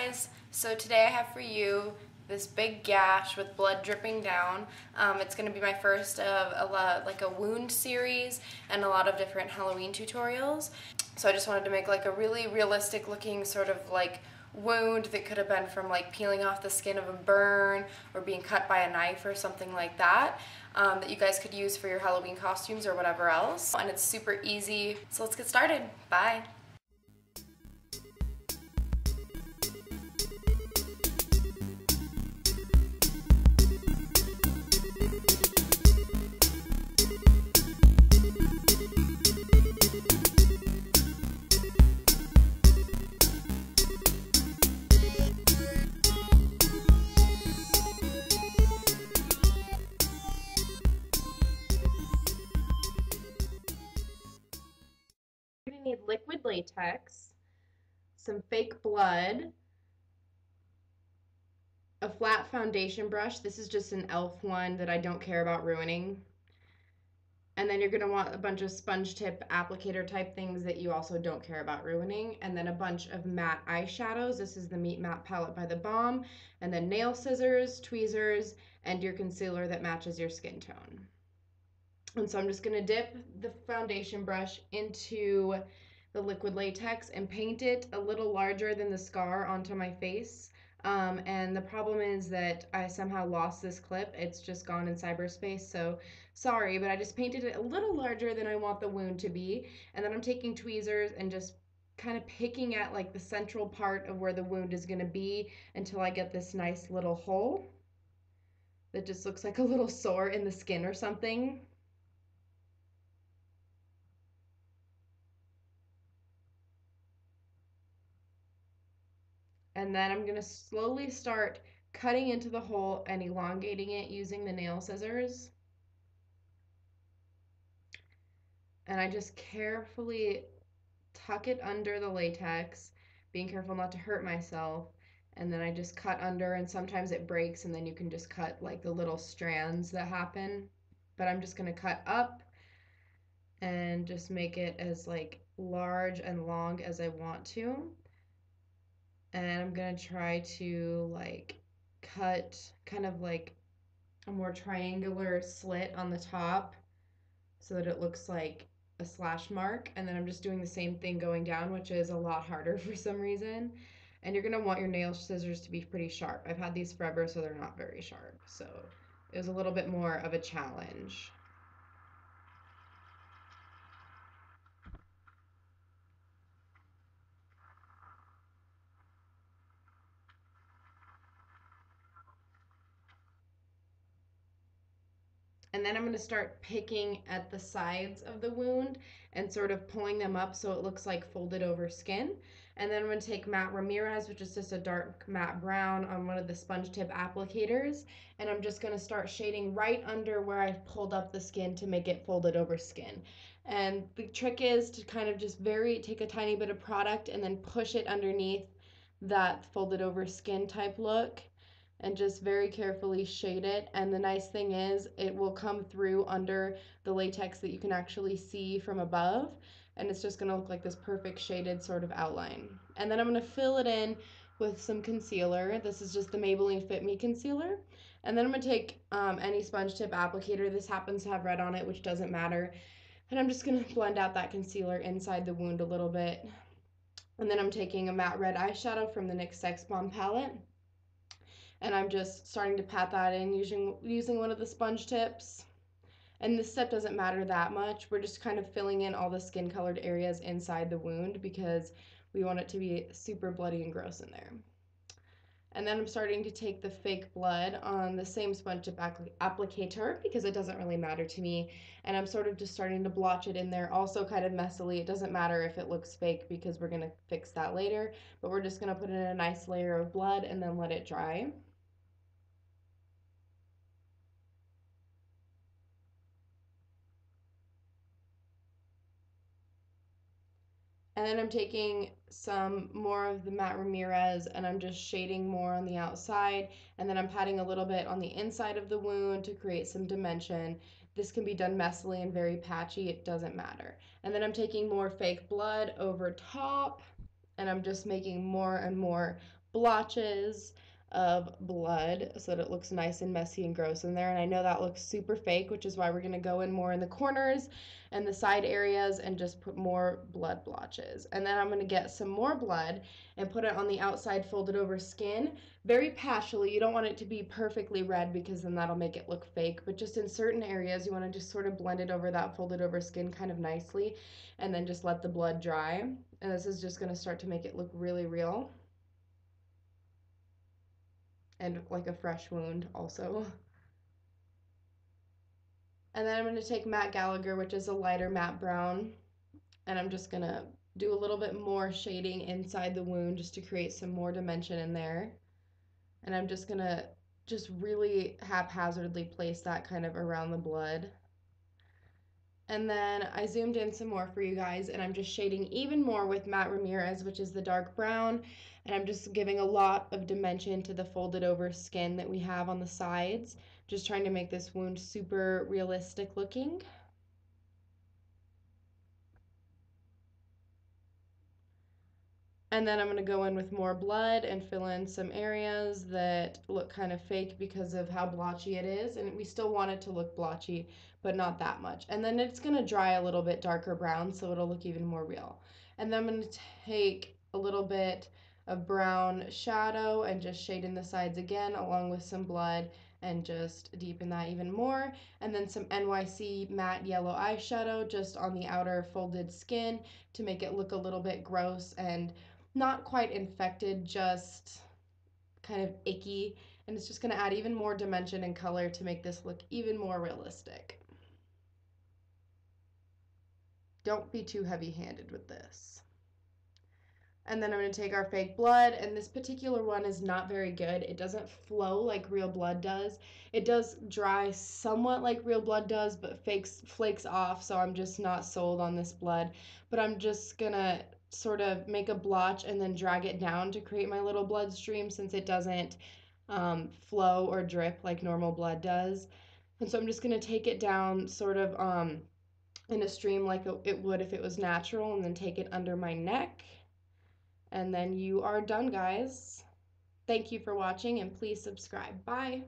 guys, so today I have for you this big gash with blood dripping down. It's going to be my first of a wound series and a lot of different Halloween tutorials. So I just wanted to make like a really realistic looking sort of like wound that could have been from like peeling off the skin of a burn or being cut by a knife or something like that, that you guys could use for your Halloween costumes or whatever else. And it's super easy, so let's get started. Bye! You're going to need liquid latex, some fake blood, a flat foundation brush. This is just an e.l.f. one that I don't care about ruining. And then you're going to want a bunch of sponge tip applicator type things that you also don't care about ruining. And then a bunch of matte eyeshadows. This is the Meet Matte palette by theBalm. And then nail scissors, tweezers, and your concealer that matches your skin tone. And so I'm just going to dip the foundation brush into the liquid latex and paint it a little larger than the scar onto my face. And the problem is that I somehow lost this clip. It's just gone in cyberspace, so sorry, but I just painted it a little larger than I want the wound to be. And then I'm taking tweezers and just kind of picking at like the central part of where the wound is going to be until I get this nice little hole that just looks like a little sore in the skin or something. And then I'm going to slowly start cutting into the hole and elongating it using the nail scissors. And I just carefully tuck it under the latex, being careful not to hurt myself. And then I just cut under, and sometimes it breaks and then you can just cut like the little strands that happen. But I'm just going to cut up and just make it as like large and long as I want to. And I'm gonna try to like cut kind of like a more triangular slit on the top so that it looks like a slash mark. And then I'm just doing the same thing going down, which is a lot harder for some reason. And you're gonna want your nail scissors to be pretty sharp. I've had these forever, so they're not very sharp. So it was a little bit more of a challenge. And then I'm going to start picking at the sides of the wound and sort of pulling them up so it looks like folded over skin. And then I'm going to take Matte Ramirez, which is just a dark matte brown on one of the sponge tip applicators. And I'm just going to start shading right under where I pulled up the skin to make it folded over skin. And the trick is to kind of just take a tiny bit of product and then push it underneath that folded over skin type look, and just very carefully shade it. And the nice thing is it will come through under the latex that you can actually see from above, and it's just going to look like this perfect shaded sort of outline. And then I'm going to fill it in with some concealer. This is just the Maybelline Fitme concealer. And then I'm going to take any sponge tip applicator. This happens to have red on it, which doesn't matter. And I'm just going to blend out that concealer inside the wound a little bit. And then I'm taking a matte red eyeshadow from the NYX Sex Bomb palette. And I'm just starting to pat that in using one of the sponge tips. And this step doesn't matter that much. We're just kind of filling in all the skin colored areas inside the wound because we want it to be super bloody and gross in there. And then I'm starting to take the fake blood on the same sponge tip applicator because it doesn't really matter to me. And I'm sort of just starting to blotch it in there, also kind of messily. It doesn't matter if it looks fake because we're going to fix that later. But we're just going to put in a nice layer of blood and then let it dry. And then I'm taking some more of the Matte Ramirez and I'm just shading more on the outside, and then I'm patting a little bit on the inside of the wound to create some dimension. This can be done messily and very patchy, it doesn't matter. And then I'm taking more fake blood over top and I'm just making more and more blotches of blood so that it looks nice and messy and gross in there. And I know that looks super fake, which is why we're going to go in more in the corners and the side areas and just put more blood blotches. And then I'm going to get some more blood and put it on the outside folded over skin, very partially. You don't want it to be perfectly red because then that'll make it look fake, but just in certain areas you want to just sort of blend it over that folded over skin kind of nicely, and then just let the blood dry. And this is just going to start to make it look really real and like a fresh wound also. And then I'm going to take Matte Gallagher, which is a lighter matte brown, and I'm just going to do a little bit more shading inside the wound just to create some more dimension in there. And I'm just going to just really haphazardly place that kind of around the blood. And then I zoomed in some more for you guys, and I'm just shading even more with Matte Ramirez, which is the dark brown, and I'm just giving a lot of dimension to the folded over skin that we have on the sides, just trying to make this wound super realistic looking. And then I'm going to go in with more blood and fill in some areas that look kind of fake because of how blotchy it is. And we still want it to look blotchy, but not that much. And then it's going to dry a little bit darker brown, so it'll look even more real. And then I'm going to take a little bit of brown shadow and just shade in the sides again, along with some blood, and just deepen that even more. And then some NYC matte yellow eyeshadow just on the outer folded skin to make it look a little bit gross and not quite infected, just kind of icky. And it's just going to add even more dimension and color to make this look even more realistic. Don't be too heavy-handed with this. And then I'm going to take our fake blood, and this particular one is not very good. It doesn't flow like real blood does. It does dry somewhat like real blood does, but flakes off, so I'm just not sold on this blood. But I'm just going to sort of make a blotch and then drag it down to create my little blood stream, since it doesn't flow or drip like normal blood does. And so I'm just going to take it down sort of in a stream like it would if it was natural, and then take it under my neck. And then you are done, guys. Thank you for watching, and please subscribe. Bye.